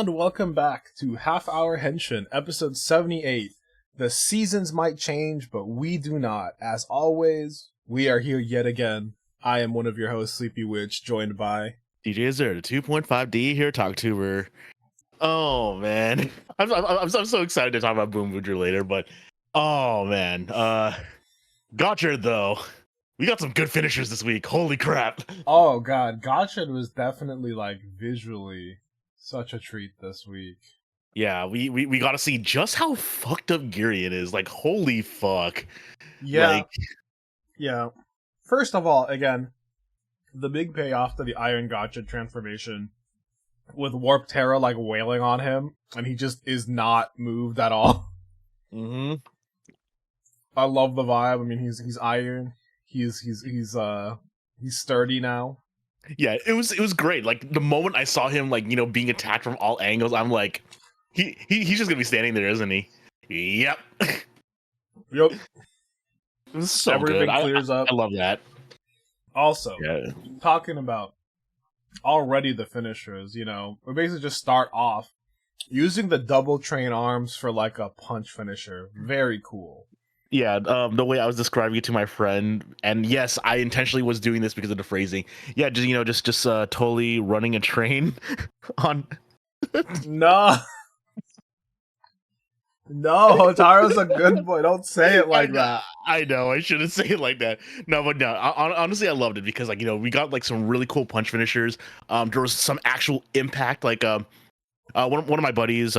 And welcome back to Half Hour Henshin, episode 78. The seasons might change, but we do not. As always, we are here yet again. I am one of your hosts, Sleepy Witch, joined by DJ Azure, the 2.5D here, TalkTuber. Oh man, I'm so excited to talk about Boon later, but oh man, Gotcha though. We got some good finishers this week. Holy crap! Oh god, Gotcha was definitely visually such a treat this week. Yeah, we got to see just how fucked up Girion is. Like, holy fuck. Yeah. Yeah. First of all, again, the big payoff to the Iron Gotcha transformation with Warp Terra wailing on him, and he just is not moved at all. Mm-hmm. I love the vibe. I mean, he's iron. He's sturdy now. Yeah, it was great. Like the moment I saw him being attacked from all angles, I'm like, he's just gonna be standing there, isn't he? Yep. Yep. It was so Everything good. clears up. I love that. Also, yeah. Talking about already the finishers, we basically just start off using the double train arms for a punch finisher. Very cool. Yeah, the way I was describing it to my friend, and yes, I intentionally was doing this because of the phrasing. Yeah, just totally running a train on. No, Hotaro's a good boy. Don't say it like that. I know, I shouldn't say it like that. No, but no, honestly, I loved it because we got some really cool punch finishers. There was some actual impact. One of my buddies,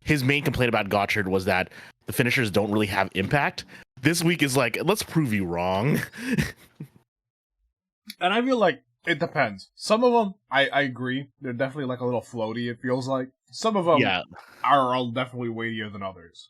his main complaint about Gotchard was that the finishers don't really have impact. This week is let's prove you wrong. And I feel like it depends. Some of them, I agree, they're definitely a little floaty, it feels like. Some of them are definitely weightier than others.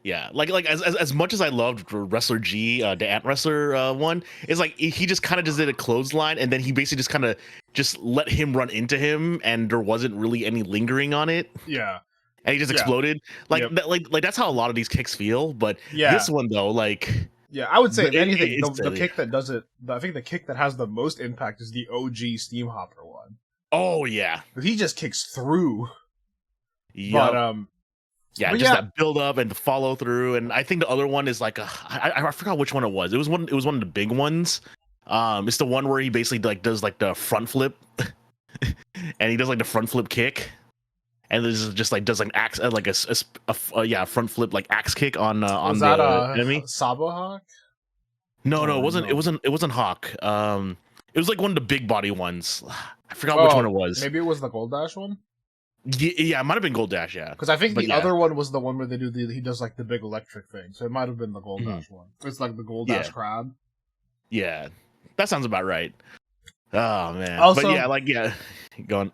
Yeah, as much as I loved Wrestler G, the Ant Wrestler one, it's he just kind of just did a clothesline, and then he basically just kind of just let him run into him, and there wasn't really any lingering on it. Yeah. And he just exploded. That's how a lot of these kicks feel. But this one though, yeah, I would say if anything, the kick that does it, I think the kick that has the most impact is the OG Steam Hopper one. Oh yeah, but he just kicks through. Yep. But that build up and the follow through, and I think the other one is I forgot which one it was. It was one of the big ones. It's the one where he basically does the front flip, and he does the front flip kick. And this is just does axe a front flip axe kick on the enemy. Sabo Hawk? No, it wasn't. No. It wasn't Hawk. It was one of the big body ones. I forgot which one it was. Maybe it was the Gold Dash one. Yeah, it might have been Gold Dash. Yeah, because I think the other one was the one where he does the big electric thing. So it might have been the Gold Dash one. It's the Gold Dash crab. Yeah, that sounds about right. Oh man. Also, but go on.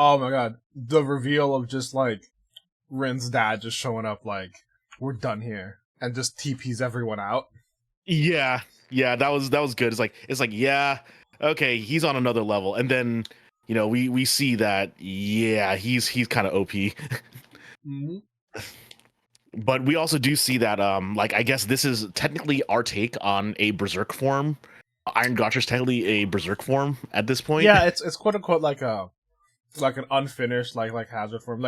Oh my god, the reveal of just Rin's dad just showing up we're done here, and just TPs everyone out. Yeah, that was good. It's yeah, okay, he's on another level, and then we see that he's kind of OP. Mm-hmm. But we also do see that I guess this is technically our take on a berserk form. Iron Gotcha's technically a berserk form at this point. Yeah, it's quote unquote an unfinished hazard form.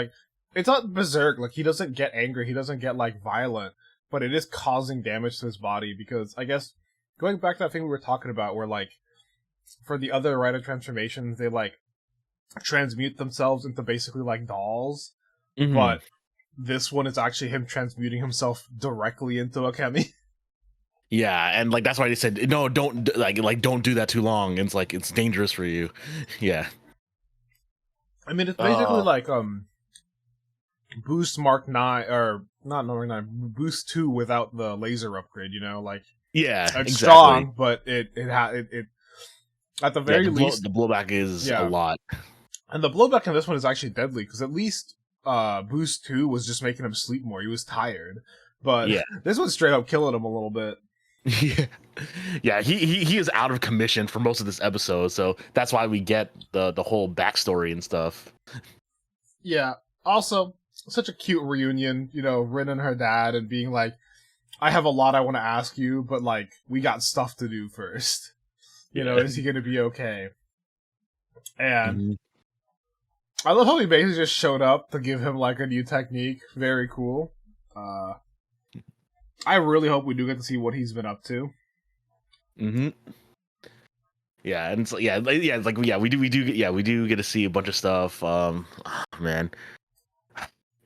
It's not berserk. He doesn't get angry, he doesn't get violent, but it is causing damage to his body, because I guess going back to that thing we were talking about where for the other Rite of Transformations they transmute themselves into basically dolls. Mm-hmm. But this one is actually him transmuting himself directly into a Kemi. Yeah, and that's why they said no, don't don't do that too long. It's it's dangerous for you. Yeah. I mean, it's basically Boost Mark 9, or not Mark 9, Boost 2 without the laser upgrade, Yeah, it's exactly. strong, but it at the very least... The blowback is a lot. And the blowback in this one is actually deadly, because at least Boost 2 was just making him sleep more. He was tired. But this one's straight up killing him a little bit. Yeah, he is out of commission for most of this episode, so that's why we get the whole backstory and stuff. Yeah. Also, such a cute reunion, Rin and her dad, and being I have a lot I want to ask you, but we got stuff to do first. Is he gonna be okay? And I love how he basically just showed up to give him like a new technique. Very cool. I really hope we do get to see what he's been up to. Mm-hmm. Yeah, and it's, we do get to see a bunch of stuff. Man,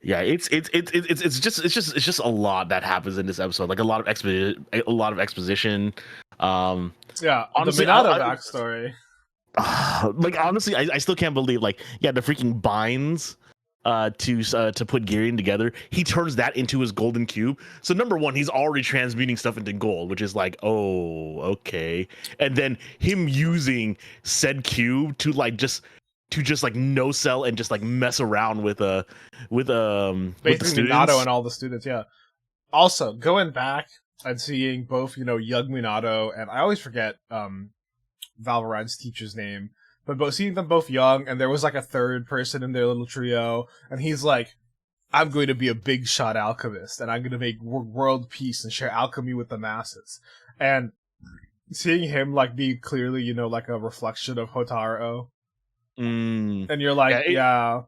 yeah, it's just a lot that happens in this episode. Like a lot of exposition. Yeah, Honestly, the Minato backstory. Like honestly, I still can't believe the freaking binds to put Gideon together. He turns that into his golden cube. So number one, he's already transmuting stuff into gold, which is like, oh, okay. And then him using said cube to just no sell and just like mess around with the Minato and all the students. Yeah. Also, going back and seeing both, young Minato and I always forget Valverad's teacher's name, but seeing them both young, and there was like a third person in their little trio, and he's like, I'm going to be a big shot alchemist, and I'm going to make world peace and share alchemy with the masses. And seeing him like be clearly, like a reflection of Hotaru, and you're like, yeah,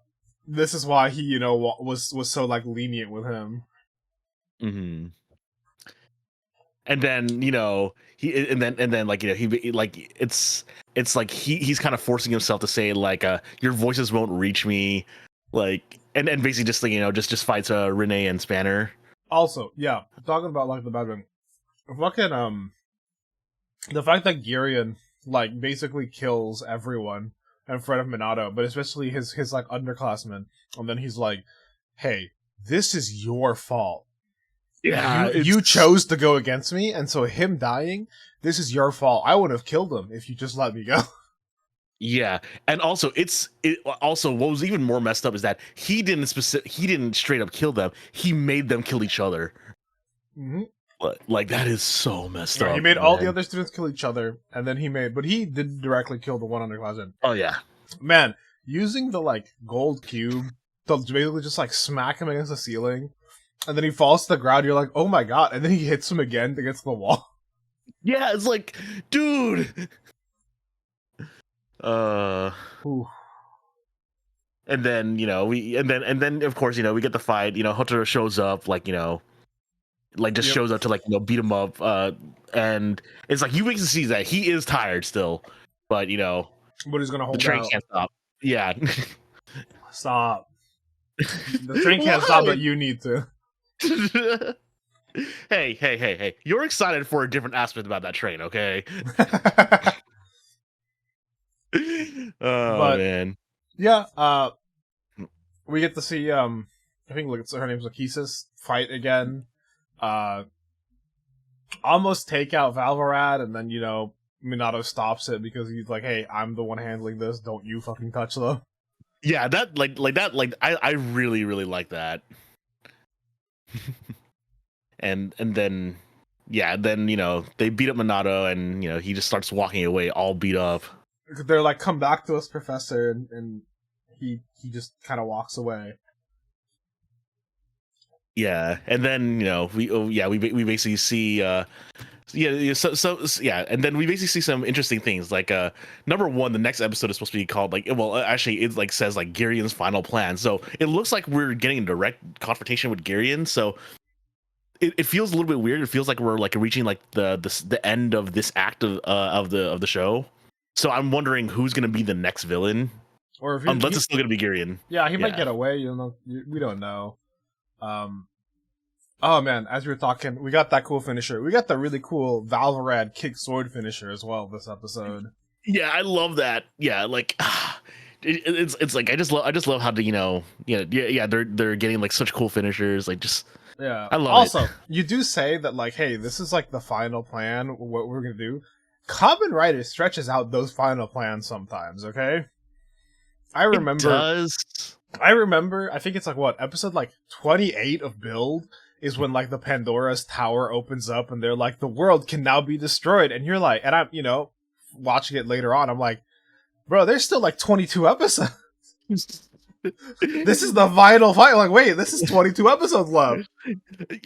this is why he, was so like lenient with him. Mm-hmm. And then it's like he's kind of forcing himself to say like your voices won't reach me, like and basically just just fights Renee and Spanner. Also, yeah, talking about like the background, fucking the fact that Gideon like basically kills everyone in front of Minato, but especially his like underclassmen, and then he's like, hey, this is your fault. Yeah, you chose to go against me, and so him dying, this is your fault. I would have killed him if you just let me go. Yeah, and also also what was even more messed up is that he didn't straight up kill them. He made them kill each other. Mm-hmm. Like that is so messed up. He made all the other students kill each other, and then but he didn't directly kill the one underclassman. Oh yeah, man, using the like gold cube to basically just like smack him against the ceiling. And then he falls to the ground, you're like, oh my god. And then he hits him again against the wall. Yeah, it's like, dude. Ooh. And then, and then of course, we get the fight, Hotaru shows up, shows up to beat him up. And it's like, you basically see that he is tired still, but but he's gonna hold the train out. Can't stop. Yeah. Stop. The train can't stop, but you need to. Hey! You're excited for a different aspect about that train, okay? Man. Yeah. We get to see I think her name's Lachesis fight again. Almost take out Valverad, and then Minato stops it because he's like, "Hey, I'm the one handling this. Don't you fucking touch them." Yeah, that I really like that. and then they beat up Minato, and he just starts walking away all beat up. They're like, come back to us, Professor, and he just kind of walks away. Yeah, and then we basically see and then we basically see some interesting things. Like number one, the next episode is supposed to be called actually it says Gideon's final plan. So it looks like we're getting a direct confrontation with Gideon. So it feels a little bit weird. It feels like we're reaching the end of this act of the show. So I'm wondering who's gonna be the next villain, or if unless it's still gonna be Gideon. Yeah, he might get away. We don't know. Oh man, as we were talking, we got that cool finisher. We got the really cool Valverad kick sword finisher as well this episode. Yeah, I love that. Yeah, it's like I just love how they're getting such cool finishers. Yeah. I love also, it. You do say that hey, this is the final plan, what we're gonna do. Kamen Rider stretches out those final plans sometimes, okay? I remember. It does. I remember, I think it's episode 28 of Build is when the Pandora's Tower opens up and they're like, the world can now be destroyed. And you're like, and I'm, watching it later on, I'm like, bro, there's still 22 episodes. This is the final fight. Wait, this is 22 episodes left.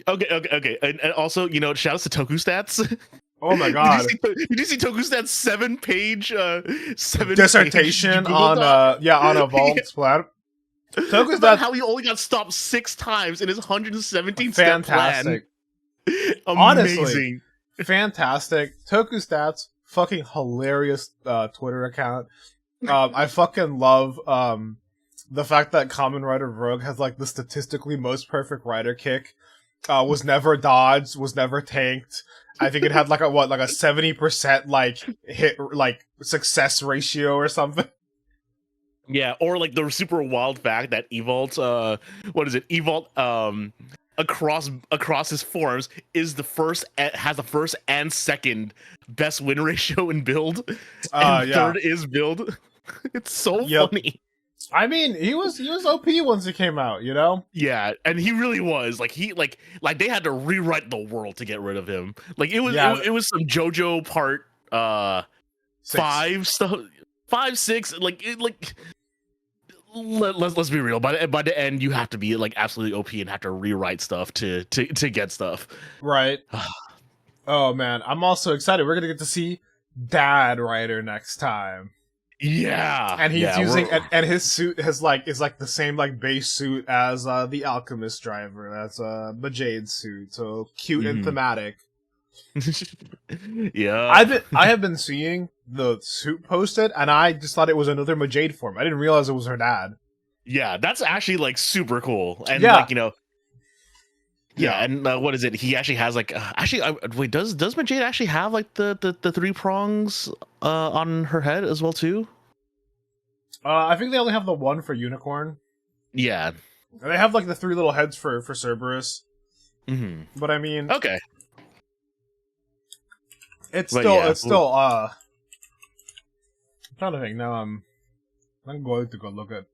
Okay. And also, shout outs to Toku Stats. Oh my god. Did you see Toku Stats 7-page dissertation on a Vault's plan? About how he only got stopped 6 times in his 117 step plan. Fantastic. Amazing. Honestly, fantastic. Toku Stats, fucking hilarious Twitter account. I fucking love the fact that Kamen Rider Rogue has like the statistically most perfect rider kick. Was never dodged, was never tanked. I think it had like a 70% like hit like success ratio or something. Yeah, or like the super wild fact that Evault, Evault, across his forms is has the first and second best win ratio in build, and third is build. It's so funny. I mean, he was OP once he came out, you know? Yeah, and he really was. Like they had to rewrite the world to get rid of him. Like it was some JoJo part 5 stuff. 5, 6, let's be real. By the end, you have to be like absolutely OP and have to rewrite stuff to get stuff. Right. Oh man, I'm also excited. We're gonna get to see Dad Rider next time. Yeah, and he's using and his suit is like the same like base suit as the Alchemist driver. That's Majade's suit, so cute and thematic. Yeah, I have been seeing the suit posted, and I just thought it was another Majade form. I didn't realize it was her dad. Yeah, that's actually like super cool, and yeah. like and what is it? He actually has like wait, does Majade actually have like the 3 prongs on her head as well too? I think they only have the 1 for Unicorn. Yeah, and they have like the 3 little heads for Cerberus. Mm-hmm. But I mean, okay. It's still I'm trying to think now. I'm going to go look at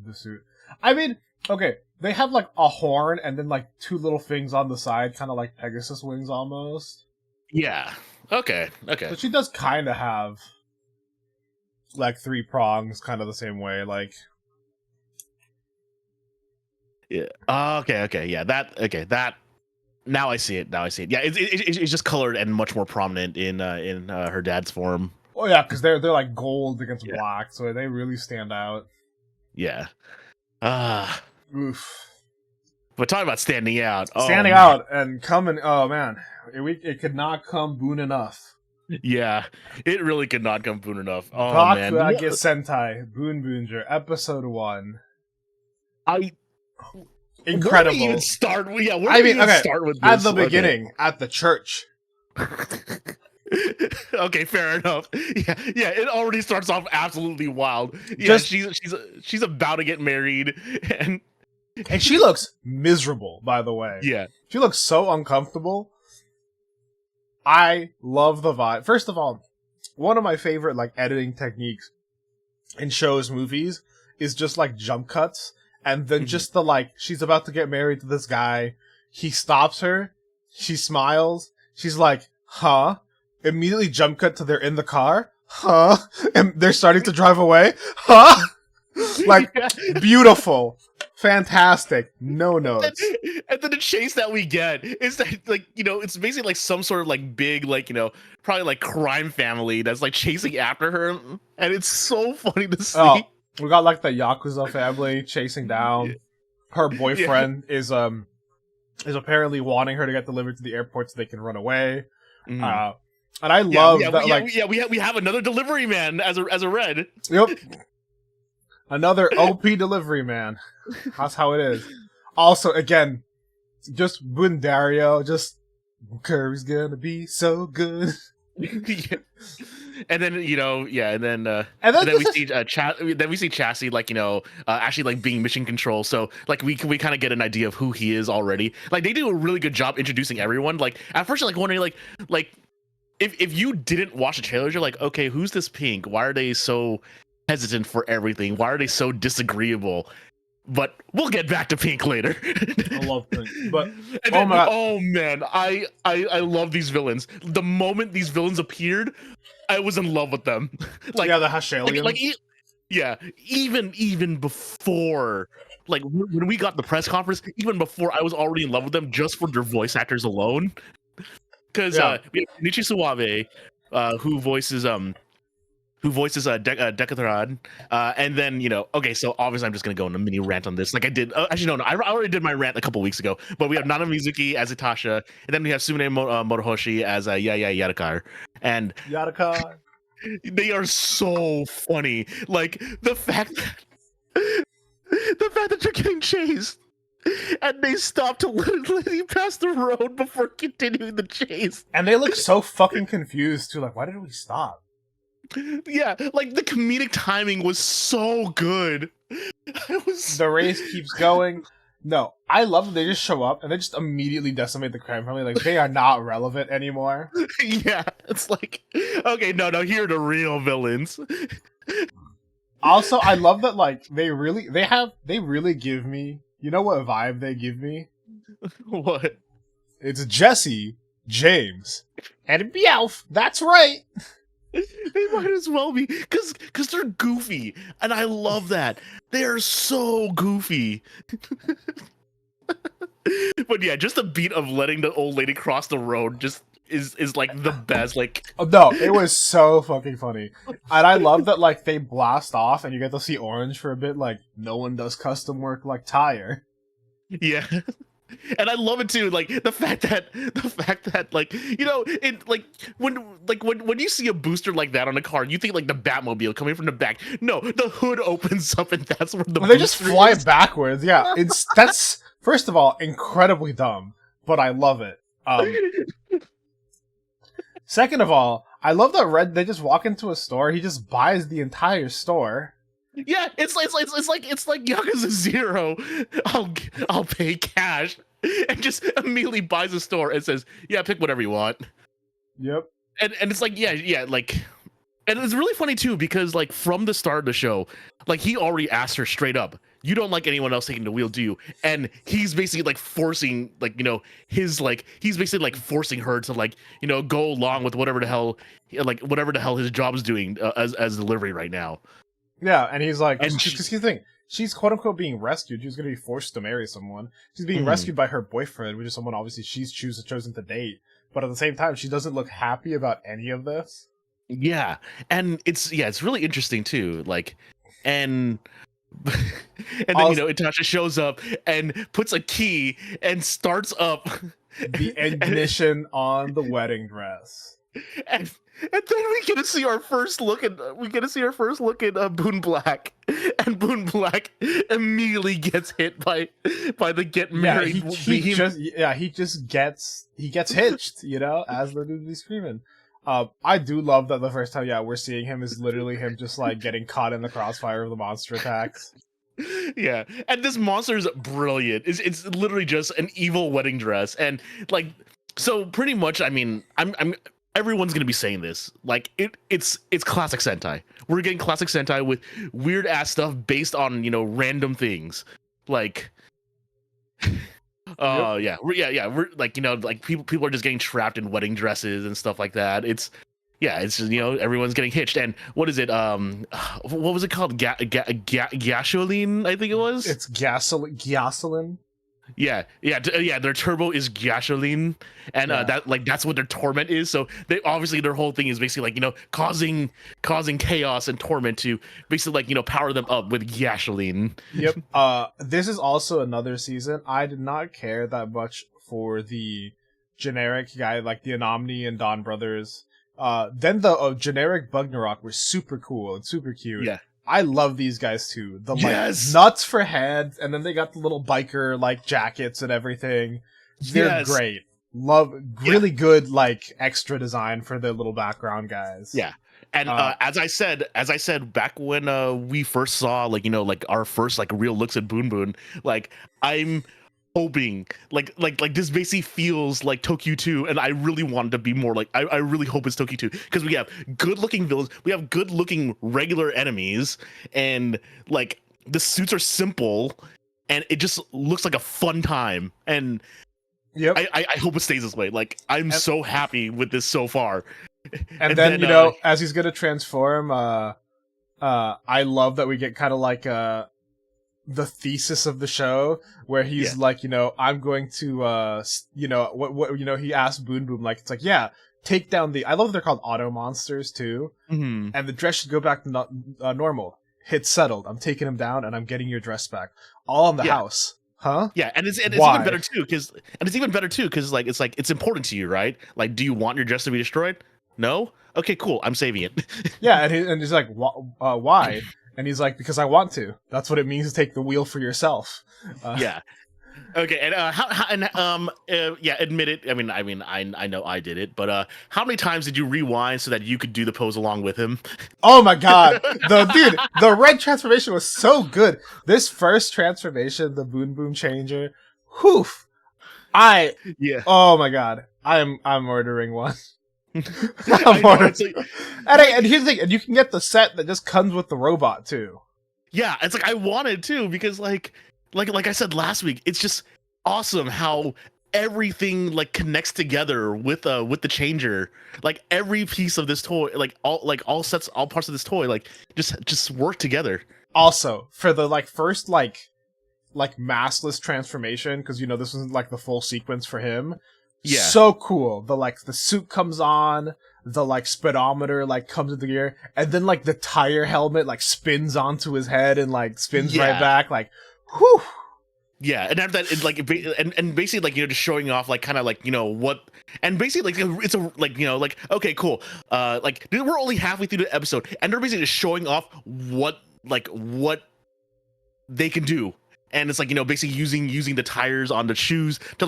the suit. I mean, okay, they have like a horn and then like 2 little things on the side, kind of like Pegasus wings almost. Yeah. Okay. So she does kind of have like 3 prongs, kind of the same way, like. Yeah. Okay. Yeah. That. Now I see it. Yeah, it's just colored and much more prominent in her dad's form. Oh yeah, because they're like gold against black, so they really stand out. Yeah. Oof. But talking about standing out. Standing out and coming. Oh man, it could not come Boon enough. Yeah, it really could not come Boon enough. Oh man. Bakuage Sentai Boon Boonger episode 1. Incredible. Where do we even start? Yeah, start with this? At the beginning, at the church. Okay, fair enough. Yeah, it already starts off absolutely wild. Yeah, she's about to get married, and she looks miserable, by the way. Yeah. She looks so uncomfortable. I love the vibe. First of all, one of my favorite like editing techniques in shows, movies, is just like jump cuts. And then just the like, she's about to get married to this guy. He stops her. She smiles. She's like, huh? Immediately jump cut to they're in the car. Huh? And they're starting to drive away. Huh? Like, beautiful. Fantastic. No notes. And then the chase that we get is that, like, it's basically like some sort of like big, like, probably like crime family that's like chasing after her. And it's so funny to see. Oh. We got like the Yakuza family chasing down. Her boyfriend is apparently wanting her to get delivered to the airport so they can run away. And I love that. We have another delivery man as a red. Yep, another OP delivery man. That's how it is. Also, again, just Bundario, just Curry's gonna be so good. Yeah. And then we see Chassis like actually like being mission control, so like we kind of get an idea of who he is already. Like they do a really good job introducing everyone. Like at first you're like wondering like if you didn't watch the trailers, you're like, okay, who's this Pink? Why are they so hesitant for everything? Why are they so disagreeable? But we'll get back to Pink later. I love Pink, but oh man, I love these villains. The moment these villains appeared, I was in love with them. Like the Hashalians. Even before, like when we got the press conference, even before I was already in love with them just for their voice actors alone. Because we have Nichi Suave, who voices who voices Decathlon. And then, okay, so obviously I'm just gonna go on a mini rant on this, like I did. Actually, no, I already did my rant a couple weeks ago. But we have Nana Mizuki as Itasha, and then we have Sumine Morohoshi as Yadakar, and Yadaka. they are so funny. Like the fact that you're getting chased, and they stop to let you pass the road before continuing the chase. And they look so fucking confused too. Like, why did we stop? Yeah, like the comedic timing was so good. The race keeps going. No, I love that they just show up and they just immediately decimate the crime family. Like, they are not relevant anymore. Yeah, it's like, okay, no, here are the real villains. Also, I love that, like, they really give me, you know what vibe they give me? What? It's Jesse, James, and Meowth. That's right. They might as well be, because they're goofy, and I love that. They are so goofy. But yeah, just the beat of letting the old lady cross the road just is like the best. Like, oh, no, it was so fucking funny. And I love that, like, they blast off and you get to see Orange for a bit. Like, no one does custom work like Tyre. Yeah. And I love it too, like the fact that like, it when you see a booster like that on a car, you think like the Batmobile coming from the back. No, the hood opens up and that's where the they just fly is. backwards. Yeah, that's first of all incredibly dumb, but I love it. Second of all, I love that Red. They just walk into a store. He just buys the entire store. Yeah, it's like Yakuza 0. I'll pay cash, and just immediately buys a store and says, "Yeah, pick whatever you want." Yep. And it's like, yeah, like, and it's really funny too because like from the start of the show, like he already asked her straight up, "You don't like anyone else taking the wheel, do you?" And he's basically like forcing, like, he's basically like forcing her to like, go along with whatever the hell his job is doing as delivery right now. Yeah, and he's like, and because here's the thing, she's quote unquote being rescued. She's gonna be forced to marry someone. She's being rescued by her boyfriend, which is someone obviously she's chosen to date. But at the same time, she doesn't look happy about any of this. Yeah, and it's really interesting too. Like, and then Itasha shows up and puts a key and starts up the ignition on the wedding dress. And then we get to see our first look at Boon Black, and Boon Black immediately gets hit by the get married. He just gets hitched, as the dude is screaming. I do love that the first time, we're seeing him is literally him just like getting caught in the crossfire of the monster attacks. Yeah, and this monster is brilliant. It's literally just an evil wedding dress, and like, so pretty much. I mean, I'm everyone's gonna be saying this. Like, it's classic Sentai. We're getting classic Sentai with weird ass stuff based on random things. Like, we're like like people are just getting trapped in wedding dresses and stuff like that. It's just, everyone's getting hitched. And what is it? What was it called? Gasoline, I think it was. It's gasoline. Yeah. Their turbo is gasoline, and that's what their torment is. So they obviously their whole thing is basically like causing chaos and torment to basically like power them up with gasoline. Yep. This is also another season. I did not care that much for the generic guy like the Anomni and Dawn brothers. Then the generic Bugnarok were super cool and super cute. Yeah. I love these guys too. The yes! nuts for heads, and then they got the little biker like jackets and everything. They're great. Really good like extra design for their little background guys. Yeah. And as I said back when we first saw like our first like real looks at Boon, like I'm hoping like this basically feels like Tokyo 2, and I really wanted to be more like I really hope it's Tokyo 2 because we have good looking villains, we have good looking regular enemies, and like the suits are simple and it just looks like a fun time. And I hope it stays this way. Like I'm so happy with this so far. And then as he's gonna transform, I love that we get kind of like the thesis of the show where he's like, I'm going to, he asked Boon like, it's like, take down I love they're called auto monsters too, Mm-hmm. and the dress should go back to normal. Hit settled. I'm taking him down, and I'm getting your dress back. All in the house, huh? Yeah, and it's Why? even better too because like it's important to you, right? Like, do you want your dress to be destroyed? No. Okay, cool. I'm saving it. Yeah, and he's like, why? And he's like, because I want to. That's what it means to take the wheel for yourself. Yeah. Okay, and yeah, admit it. I mean, I know I did it, but how many times did you rewind so that you could do the pose along with him? Oh my god, the red transformation was so good. This first transformation, the Boon Boom changer, whew, Yeah. oh my god, I'm ordering one. I know, it's like, and here's the thing, and you can get the set that just comes with the robot too. yeah, it's like I wanted to because like I said last week, it's just awesome how everything like connects together with the changer. Like every piece of this toy, all parts of this toy, like just work together. Also, for the first like massless transformation, because this wasn't like the full sequence for him. Yeah. So cool. The suit comes on, the speedometer comes into gear, and then the tire helmet spins onto his head and spins right back. Whew. Yeah, and after that, and basically just showing off what, and basically it's a okay, cool. Dude, we're only halfway through the episode, and they're basically just showing off what they can do. And it's basically using the tires on the shoes to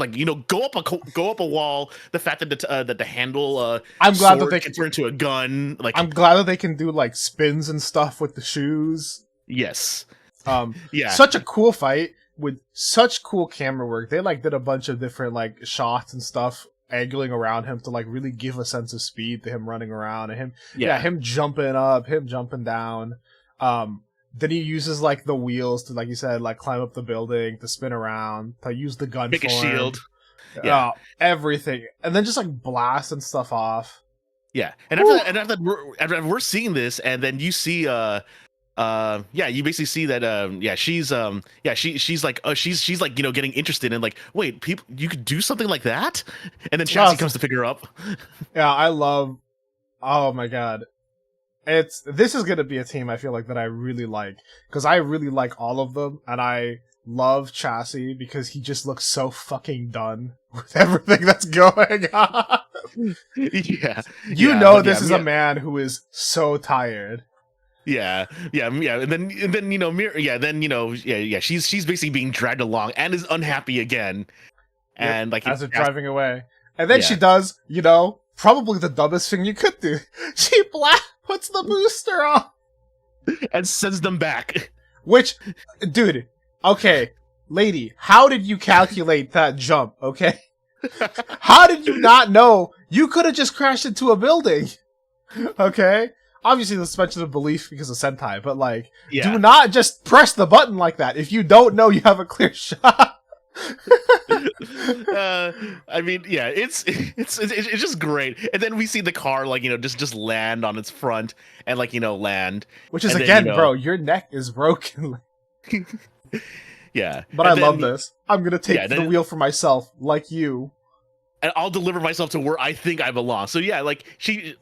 go up a wall. The fact that the handle I'm glad that they can turn into a gun. I'm glad that they can do spins and stuff with the shoes. Yes. Yeah. Such a cool fight with such cool camera work. They did a bunch of different shots and stuff angling around him to really give a sense of speed to him running around and him jumping up, him jumping down. Then he uses the wheels to, like you said, climb up the building, to spin around, to use the gun make for a shield. Yeah, everything, and then just blasting stuff off. Yeah, and after that, we're seeing this, and then you see, you basically see that, she's getting interested in wait, people, you could do something like that, and then Chassis comes to pick her up. Yeah, I love. Oh my god. This is gonna be a team I feel that I really like, because I really like all of them, and I love Chassis because he just looks so fucking done with everything that's going on. Yeah, this is a man who is so tired. Yeah, and then she's basically being dragged along and is unhappy again, and as they're driving away, and then she does probably the dumbest thing you could do. She puts the booster on and sends them back. Which, dude, okay, lady, how did you calculate that jump? Okay, how did you not know you could have just crashed into a building? Okay, obviously the suspension of belief because of Sentai, but do not just press the button like that if you don't know you have a clear shot. I mean, yeah, it's just great. And then we see the car just land on its front and land, which is again, bro, your neck is broken. Yeah, but I love this. I'm gonna take the wheel for myself, like you, and I'll deliver myself to where I think I belong. So yeah, okay.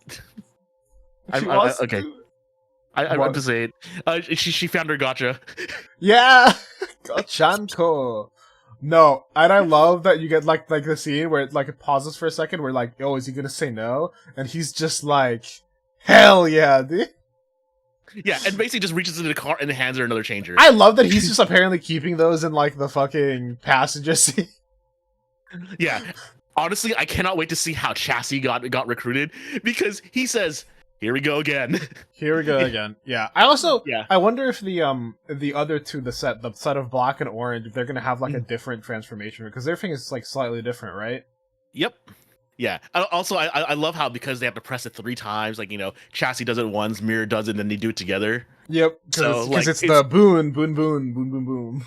I'm to say it. She found her gotcha. Yeah, gotchanko. No, and I love that you get the scene where it pauses for a second, where oh, is he gonna say no? And he's just hell yeah, dude. Yeah, and basically just reaches into the car and hands her another changer. I love that he's just apparently keeping those in the fucking passenger seat. Yeah, honestly, I cannot wait to see how Chassis got recruited, because he says, "Here we go again." Here we go again. Yeah. I wonder if the other two, the set of black and orange, if they're gonna have a different transformation, because their thing is slightly different, right? Yep. Yeah. Also, I love how, because they have to press it 3 times, Chassis does it once, Mirror does it, and then they do it together. Yep. Because it's the boon, boon, boon, boon, boon, boom.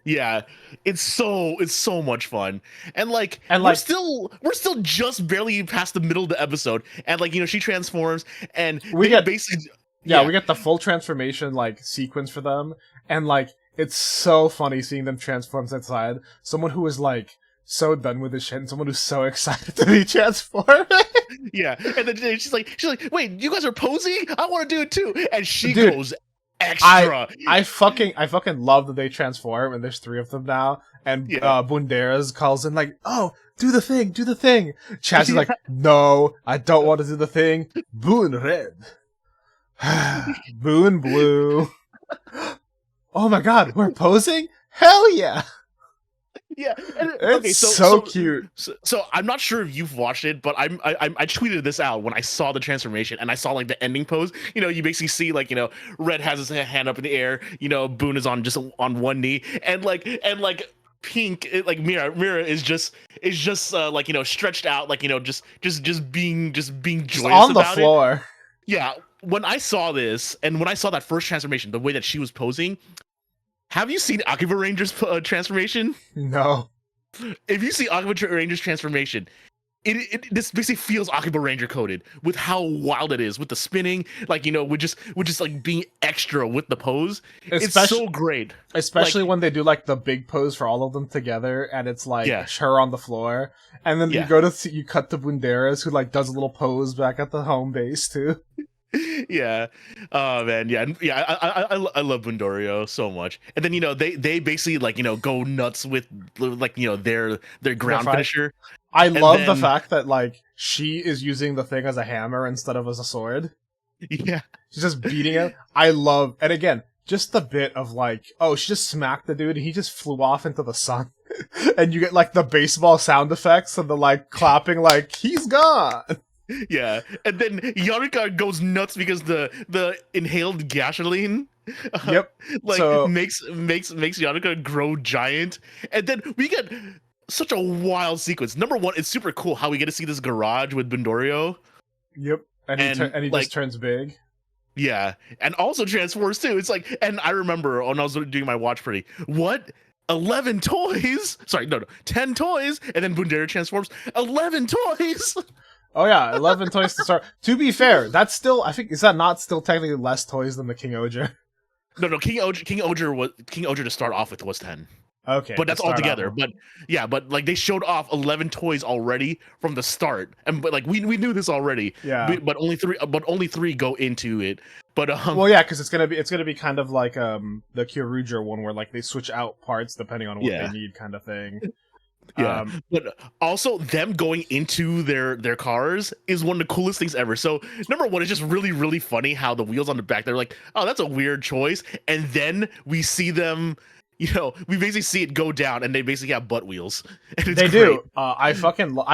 Yeah, it's so much fun, and we're still just barely past the middle of the episode, and she transforms, and we get basically we get the full transformation sequence for them, and it's so funny seeing them transform inside someone who is so done with this shit and someone who's so excited to be transformed. Yeah, and then she's like, wait, you guys are posing? I want to do it too. And she Dude, goes extra. I fucking love that they transform and there's 3 of them now. And Bunderas calls in like, oh, do the thing. Chaz is like, no, I don't want to do the thing. Boon red. Boon blue. Oh my god, we're posing? Hell yeah! Yeah, and, it's so cute. So I'm not sure if you've watched it, but I tweeted this out when I saw the transformation and I saw like the ending pose. You know, you basically see like, you know, Red has his hand up in the air. You know, Boon is on one knee, and like Pink, like Mira is just like, you know, stretched out, like, you know, just being joyous on the about floor. It. Yeah, when I saw this and when I saw that first transformation, the way that she was posing. Have you seen Akiba Ranger's transformation? No. If you see Akiba Ranger's transformation, this basically feels Akiba Ranger coded with how wild it is, with the spinning, like, you know, with just like being extra with the pose. It's so great. Especially like, when they do like the big pose for all of them together, and it's like her on the floor, and then you cut to Bunderas, who like does a little pose back at the home base too. Yeah, oh man, I love Bundorio so much. And then, you know, they basically like, you know, go nuts with like, you know, their ground finisher. I love the fact that like she is using the thing as a hammer instead of as a sword. Yeah, she's just beating it. I love, and again, just the bit of like, oh, she just smacked the dude and he just flew off into the sun. And you get like the baseball sound effects and the like clapping, like he's gone. Yeah, and then Yarika goes nuts because the inhaled gasoline, like makes Yarika grow giant, and then we get such a wild sequence. Number one, it's super cool how we get to see this garage with Bundorio. Yep, and he like, just turns big. Yeah, and also transforms too. It's like, and I remember when I was doing my watch party, what? 11 toys? Sorry, no, 10 toys, and then Bundorio transforms. 11 toys. Oh yeah, 11 toys to start. To be fair, that's still, I think, is that not still technically less toys than the King Oger? No, King Oger to start off with was 10. Okay, but that's all together. But yeah, but like they showed off 11 toys already from the start, and but like we knew this already. Yeah, but only three go into it. But well, yeah, because it's gonna be kind of like the Kyoruger one where like they switch out parts depending on what they need, kind of thing. Yeah, but also them going into their cars is one of the coolest things ever. So number one, it's just really, really funny how the wheels on the back, they're like, oh, that's a weird choice. And then we see them, you know, we basically see it go down and they basically have butt wheels. And it's they great. Do. I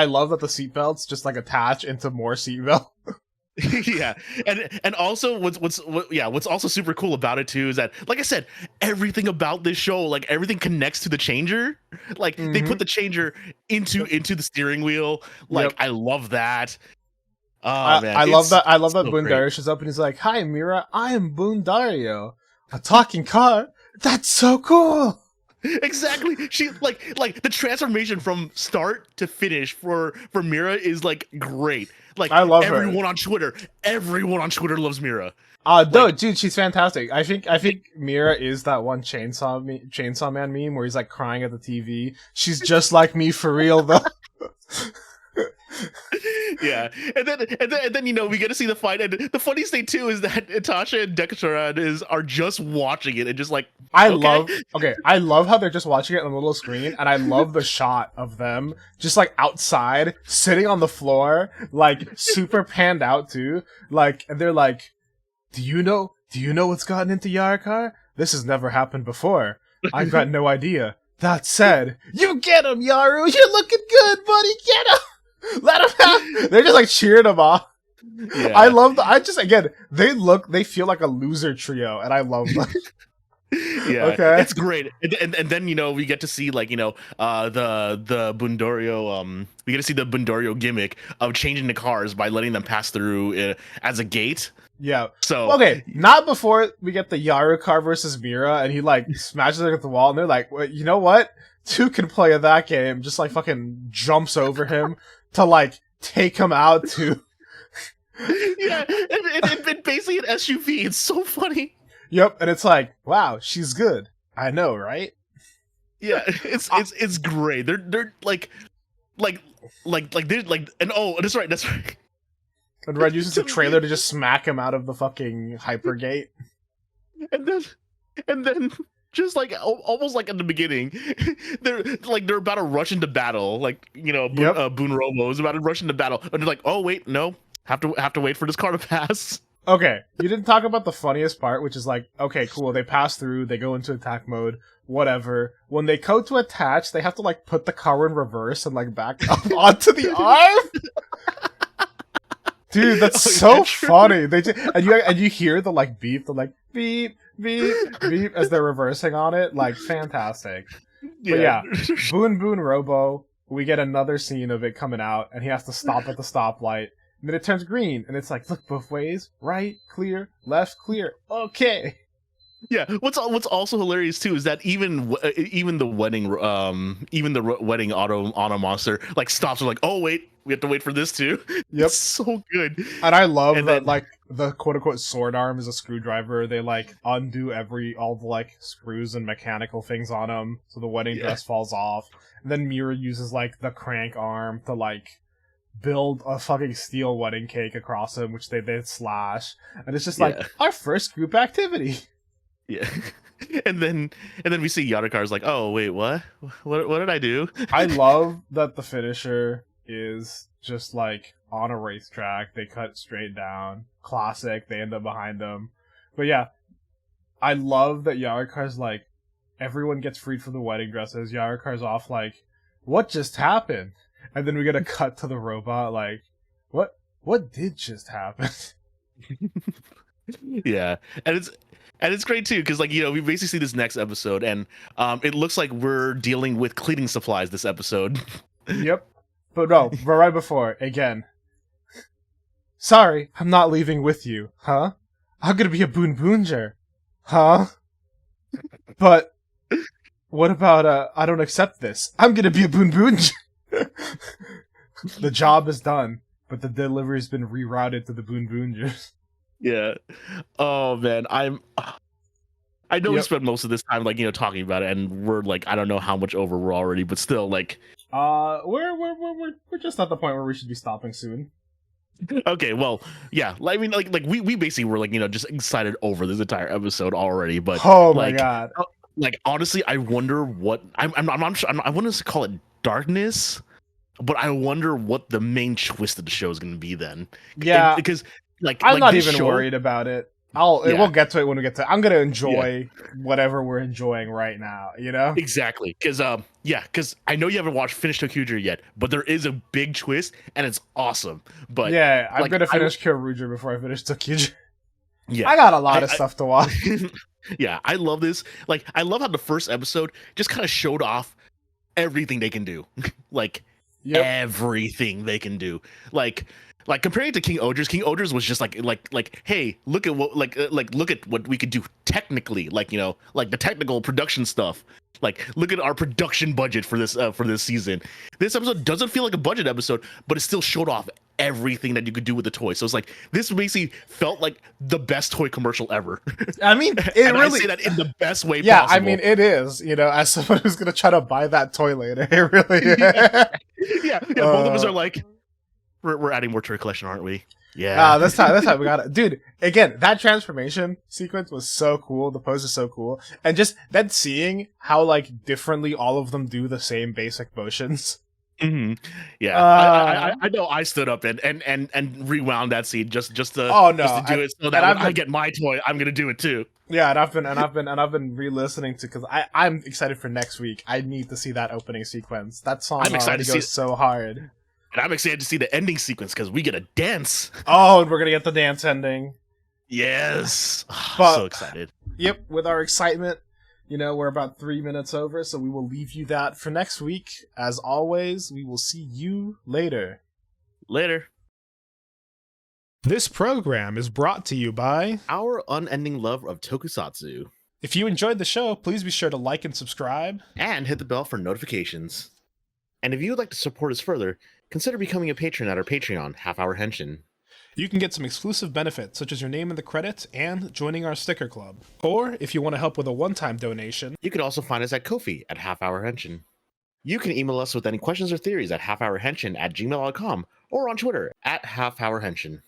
love that the seatbelts just like attach into more seatbelt. Yeah, and also what's also super cool about it too is that, like I said, everything about this show, like everything connects to the changer. Like they put the changer into the steering wheel. Like I love that. Oh man, I love that so Bundario shows up and he's like, "Hi Mira, I am Bundario, a talking car. That's so cool." Exactly. She like the transformation from start to finish for Mira is like great. Like I love everyone her. on Twitter. Everyone on Twitter loves Mira. No, dude, she's fantastic. I think Mira is that one Chainsaw Man meme where he's like crying at the TV. She's just like me for real though. Yeah, and then you know we get to see the fight, and the funniest thing too is that Natasha and Dekataran are just watching it and just like I love how they're just watching it on the little screen, and I love the shot of them just like outside sitting on the floor, like super panned out too, like, and they're like, do you know what's gotten into Yarkar? This has never happened before. I've got no idea. That said, you get him, Yaru. You're looking good, buddy. Get him. Let him have. They're just like cheering him off. Yeah. I love they feel like a loser trio, and I love them. Yeah, okay. It's great. And then, you know, we get to see like, you know, the Bundorio, we get to see the Bundorio gimmick of changing the cars by letting them pass through as a gate. Yeah. So okay, not before we get the Yaru car versus Mira, and he like smashes it at the wall, and they're like, well, you know what? Two can play that game. Just like fucking jumps over him to like take him out too. Yeah, and basically an SUV. It's so funny. Yep, and it's like, wow, she's good. I know, right? Yeah, it's great. They're they're like and oh that's right. And Red uses the trailer to just smack him out of the fucking hypergate. And then just like almost like in the beginning, they're about to rush into battle. Like Boon Robo is about to rush into battle, and they're like, oh wait, no, have to wait for this car to pass. Okay, you didn't talk about the funniest part, which is like, okay, cool, they pass through, they go into attack mode, whatever. When they go to attach, they have to like put the car in reverse and like back up onto the arm. Dude, that's so funny. They just, and you hear the like beep, the like beep beep beep as they're reversing on it. Like fantastic. But yeah, Boon Robo. We get another scene of it coming out, and he has to stop at the stoplight. And then it turns green, and it's like, look both ways, right, clear, left, clear, okay. Yeah, what's also hilarious too is that even the wedding auto monster like stops and like, oh wait, we have to wait for this too. Yep, it's so good. And I love that like the quote unquote sword arm is a screwdriver. They like undo all the like screws and mechanical things on him, so the wedding dress falls off. And then Mira uses like the crank arm to like build a fucking steel wedding cake across him, which they slash, and it's just like our first group activity. Yeah, and then we see Yadakar's like, oh wait, what did I do? I love that the finisher is just like on a racetrack. They cut straight down, classic. They end up behind them, but yeah, I love that Yadakar's like, everyone gets freed from the wedding dresses. Yadakar's off like, what just happened? And then we get a cut to the robot, like, what did just happen? Yeah, and it's great too, because like we basically see this next episode, and it looks like we're dealing with cleaning supplies this episode. Yep, but right before again. Sorry, I'm not leaving with you, huh? I'm gonna be a Boonger, huh? But what about I don't accept this. I'm gonna be a Boonger. The job is done, but the delivery's been rerouted to the Boongers. Yeah. Oh man, I know we spent most of this time like talking about it, and we're like, I don't know how much over we're already, but still like we're just at the point where we should be stopping soon. Okay, well, yeah, I mean like we basically were like just excited over this entire episode already, but oh my god, like honestly, I wonder what I want to call it darkness, but I wonder what the main twist of the show is going to be then. Yeah, because I'm not even worried about it. We'll get to it when we get to it. I'm gonna enjoy whatever we're enjoying right now, exactly, because I know you haven't finished Tokuger yet, but there is a big twist and it's awesome. But yeah, I'm gonna finish Kyoruger before I finish Tokuger. Yeah, I got a lot of stuff to watch. Yeah, I love this. Like, I love how the first episode just kind of showed off everything they can do. Like everything they can do. Like comparing it to King Odger's was just like hey, look at what look at what we could do technically, like the technical production stuff. Like, look at our production budget for this season. This episode doesn't feel like a budget episode, but it still showed off everything that you could do with the toy. So it's like, this basically felt like the best toy commercial ever. I mean, I say that in the best way possible. Yeah, I mean, it is, as someone who's going to try to buy that toy later, it really is. yeah, both of us are like, we're adding more to our collection, aren't we? Yeah. That's how we got it. Dude, again, that transformation sequence was so cool. The pose is so cool. And just then seeing how, like, differently all of them do the same basic motions. Mm-hmm. Yeah. I know I stood up and rewound that scene just to do it so that when I get my toy, I'm going to do it too. Yeah, and I've been re-listening to, because I'm excited for next week. I need to see that opening sequence. That song already goes so hard. And I'm excited to see the ending sequence because we get a dance. Oh, and we're going to get the dance ending. Yes. But, so excited. Yep, with our excitement, we're about 3 minutes over, so we will leave you that for next week. As always, we will see you later. Later. This program is brought to you by our unending love of tokusatsu. If you enjoyed the show, please be sure to like and subscribe. And hit the bell for notifications. And if you would like to support us further, consider becoming a patron at our Patreon, Half Hour Henshin. You can get some exclusive benefits, such as your name in the credits and joining our sticker club. Or, if you want to help with a one-time donation, You can also find us at Ko-fi at halfhourhenshin. You can email us with any questions or theories at halfhourhenshin@gmail.com or on Twitter at halfhourhenshin.